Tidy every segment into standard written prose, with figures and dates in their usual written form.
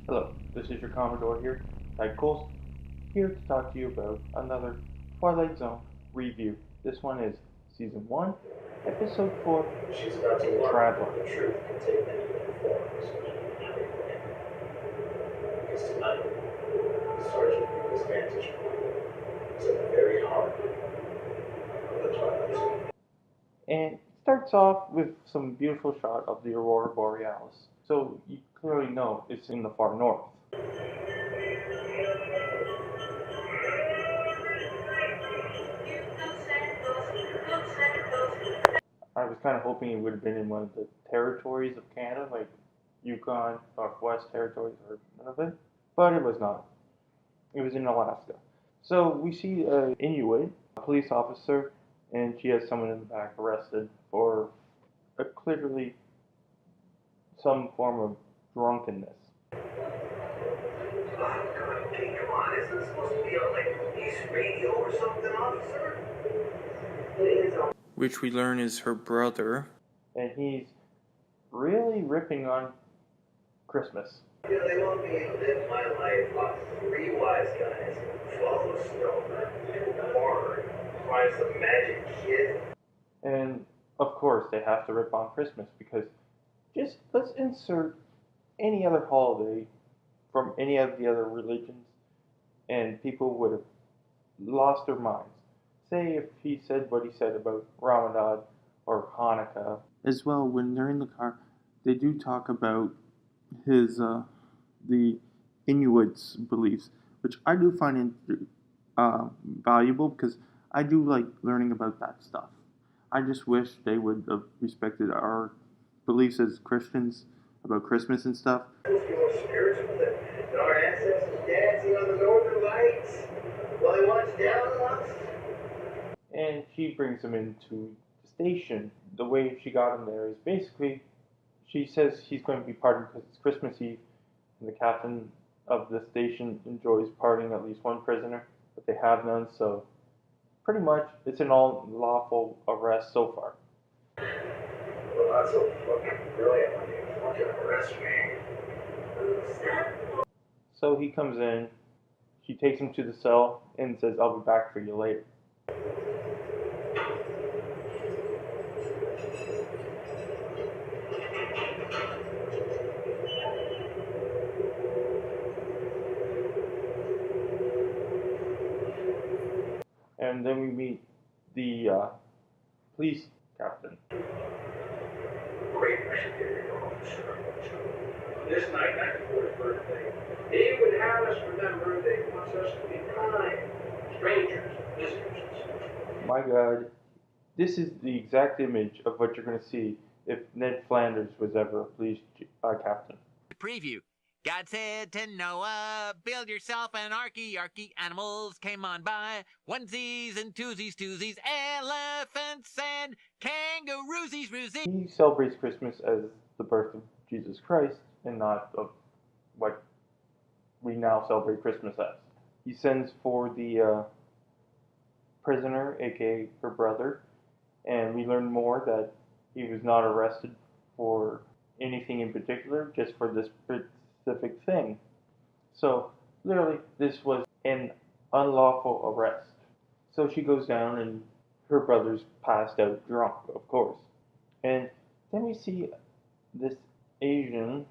Hello, this is your Commodore here, Coles, here to talk to you about another Twilight Zone review. This one is Season 1, Episode 4, She's about to learn Traveler. the truth can take many forms. Because tonight, Sergeant Newell's vantage point is at the very heart of the Twilight Zone. And it starts off with some beautiful shot of the Aurora Borealis. So you clearly know it's in the far north. I was kind of hoping it would have been in one of the territories of Canada, like Yukon, Northwest Territories, or none of it. But it was not. It was in Alaska. So we see an Inuit, a police officer, and she has someone in the back arrested for clearly some form of drunkenness. Oh, God, okay, come on. Isn't this supposed to be on, like, police radio or something, officer? It is on. Which we learn is her brother. And he's really ripping on Christmas. You know, they want me to live my life off 3 wise guys, follow Stoner, horror, find some magic kid. And of course they have to rip on Christmas because just let's insert any other holiday from any of the other religions and people would have lost their minds. Say if he said what he said about Ramadan or Hanukkah. As well, when they're in the car, they do talk about his the Inuits' beliefs, which I do find valuable because I do like learning about that stuff. I just wish they would have respected our beliefs as Christians about Christmas and stuff. Supposed to be more spiritual than our ancestors dancing on the northern lights while they watch down on us. And she brings him into the station. The way she got him there is basically, she says he's going to be partying because it's Christmas Eve, and the captain of the station enjoys partying at least one prisoner, but they have none, so pretty much it's an all lawful arrest so far. Well, that's so fucking brilliant when you fucking arrest me. So he comes in, she takes him to the cell, and says, "I'll be back for you later." And then we meet the police captain. Great missionary officer. This night, after his birthday, he would have us remember that he wants us to be kind, strangers, visitors. My God, this is the exact image of what you're going to see if Ned Flanders was ever a police captain. Preview. God said to Noah, build yourself an arky. Animals came on by. Onesies and twosies. Elephants and kangaroosies. He celebrates Christmas as the birth of Jesus Christ and not of what we now celebrate Christmas as. He sends for the prisoner, aka her brother, and we learn more that he was not arrested for anything in particular, just for this specific thing. So, literally, this was an unlawful arrest. So she goes down and her brother's passed out drunk, of course. And then we see this Asian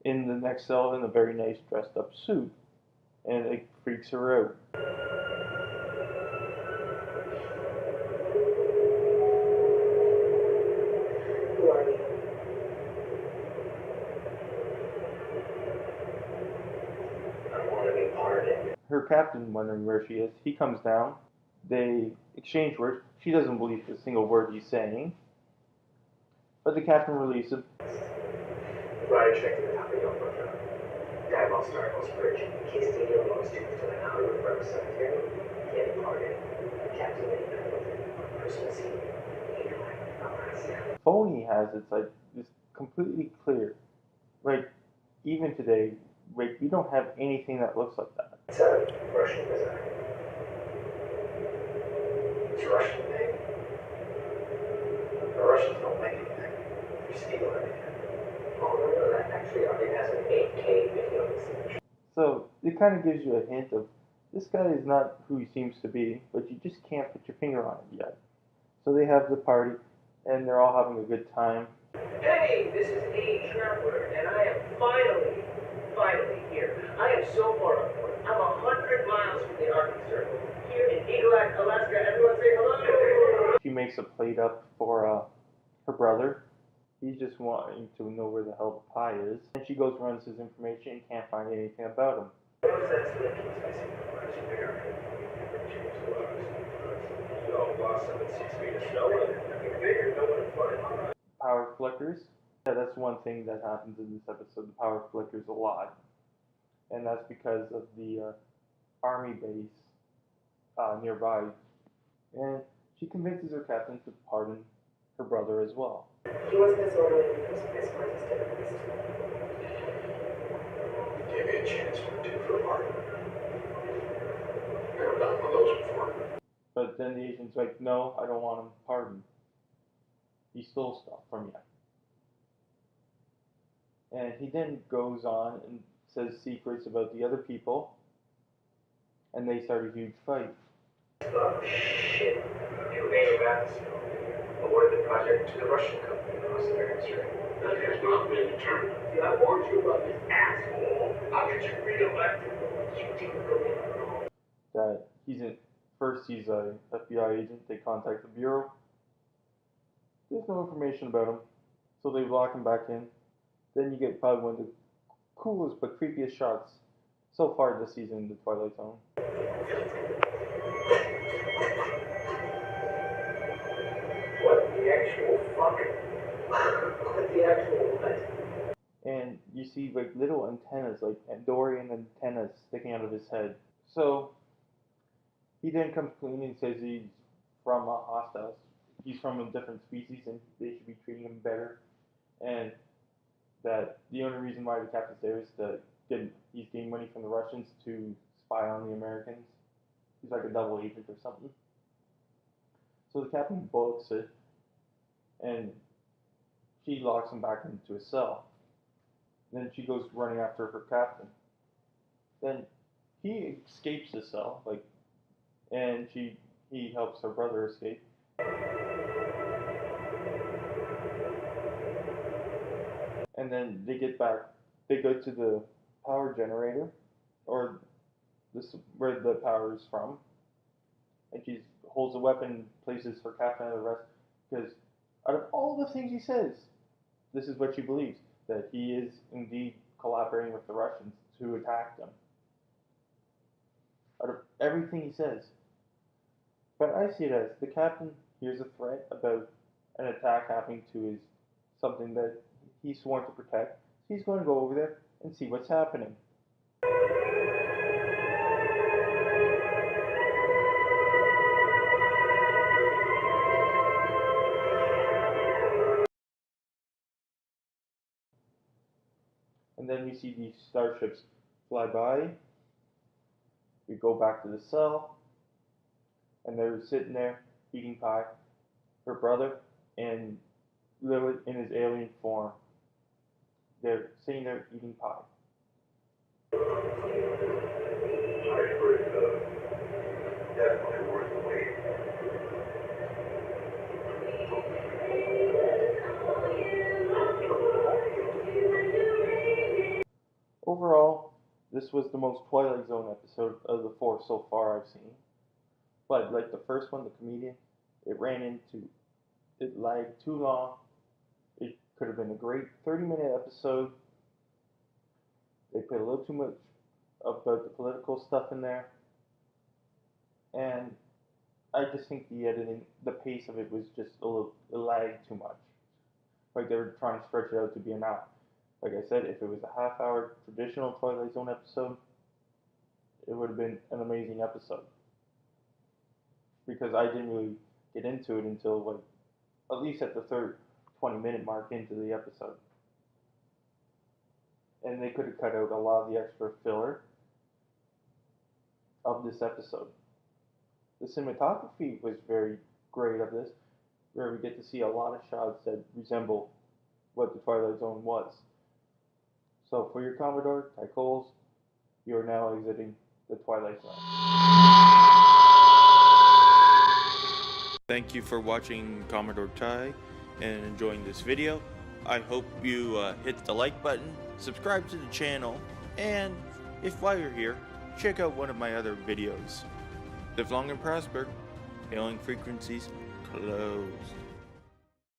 in the next cell in a very nice dressed up suit. And it freaks her out. Who are you? I want to be part of it. Her captain, wondering where she is, he comes down. They exchange words. She doesn't believe a single word he's saying. But the captain releases him. Ryder checked in the top of your brother. Dad lost Starkle's bridge. Kid Stadium lost to like an hour from the cemetery. He had departed. Captain Lady on Christmas Eve. Phone he has, it's like it's completely clear. Like even today, like we don't have anything that looks like that. It's a Russian design. It's Russian made. The Russians don't make anything. They steal everything. Oh no, that actually already has an 8K video message. So it kind of gives you a hint of this guy is not who he seems to be, but you just can't put your finger on it yet. So they have the party, and they're all having a good time. Hey, this is A. Traveler, and I am finally here. I am so far up north. I'm 100 miles from the Arctic Circle. Here in Eagle Rock, Alaska, everyone say hello! She makes a plate up for her brother. He's just wanting to know where the hell the pie is. And she goes runs his information and can't find anything about him. What was that slip he's missing from last year? So, lost 6 feet of snow, and you figured no one would find it. Power flickers. Yeah, that's one thing that happens in this episode. The power flickers a lot. And that's because of the army base nearby. And she convinces her captain to pardon her brother as well. He wasn't as orderly because Chris was typically. Give me a chance or two for a pardon. Never done one of those before. But then the agent's like, no, I don't want him pardoned. He stole stuff from you. And he then goes on and says secrets about the other people. And they start a huge fight. Oh shit. You made about this. Awarded the project to the Russian company across the Bering Strait. That has not been determined. See, I warned you about this asshole. How could you reelect him? That he's a FBI agent. They contact the Bureau. There's no information about him. So they lock him back in. Then you get probably one of the coolest but creepiest shots so far this season in the Twilight Zone. What the actual fuck? What the actual what? And you see like little antennas, like Andorian antennas sticking out of his head. So he then comes clean and says he's from a hostile. He's from a different species and they should be treating him better. And that the only reason why the captain's there is that he's getting money from the Russians to spy on the Americans. He's like a double agent or something. So the captain books it, and she locks him back into a cell. Then she goes running after her captain. Then he escapes the cell, and he helps her brother escape. And then they get back. They go to the power generator, or this where the power is from. And she holds a weapon, places her captain under arrest, because out of all the things he says, this is what she believes, that he is indeed collaborating with the Russians to attack them. Out of everything he says. But I see it as the captain hears a threat about an attack happening to his something that he's sworn to protect. So he's going to go over there and see what's happening. And then we see these starships fly by. We go back to the cell. And they're sitting there eating pie. Her brother and Lilith in his alien form. They're sitting there eating pie. Definitely worth the wait. Overall, this was the most Twilight Zone episode of the 4 so far I've seen. But like the first one, the comedian, it lagged too long. It could have been a great 30-minute episode. They put a little too much about the political stuff in there. And I just think the editing, the pace of it was just it lagged too much. Like they were trying to stretch it out to be an hour. Like I said, if it was a half-hour traditional Twilight Zone episode, it would have been an amazing episode. Because I didn't really get into it until, like, at least at the third 20-minute mark into the episode. And they could have cut out a lot of the extra filler of this episode. The cinematography was very great of this, where we get to see a lot of shots that resemble what the Twilight Zone was. So for your Commodore, Ty Coles, you are now exiting the Twilight Zone. Thank you for watching Commodore Ty and enjoying this video. I hope you hit the like button, subscribe to the channel, and if while you're here, check out one of my other videos. Live long and prosper. Hailing frequencies closed.